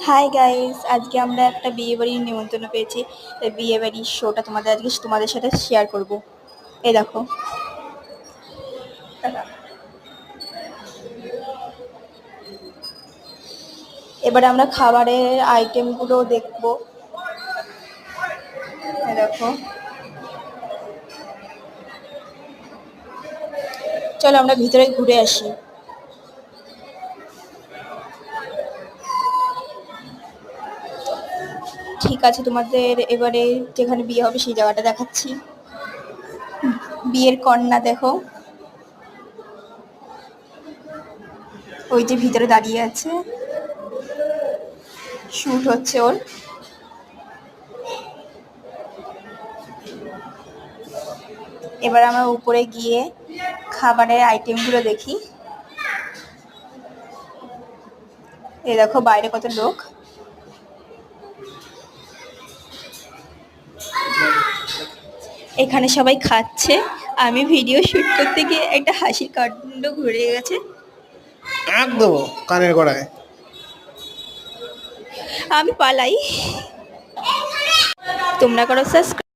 Hi guys, আজকে আমরা একটা বিয়ে বাড়ির নিমন্ত্রণ পেয়েছি। এই বিয়ে বাড়ির শোটা তোমাদের সাথে শেয়ার করব। এই দেখো, এবারে আমরা খাবারের আইটেমগুলো দেখব। এই দেখো, চলো আমরা ভিতরে ঘুরে আসি। ঠিক আছে, তোমাদের এবারে যেখানে বিয়ে হবে সেই জায়গাটা দেখাচ্ছি। বিয়ের কন্যা দেখো, ওই যে ভিতরে দাঁড়িয়ে আছে, শুট হচ্ছে ওর। এবার আমরা উপরে গিয়ে খাবারের আইটেমগুলো দেখি। এই দেখো বাইরে কত লোক। এখানে সবাই খাচ্ছে, আমি ভিডিও শুট করতে গিয়ে একটা হাসির কাণ্ড ঘুরে গেছে। একদম কানের গোড়ায়। আমি পালাই। তোমরা করো সাবস্ক্রাইব।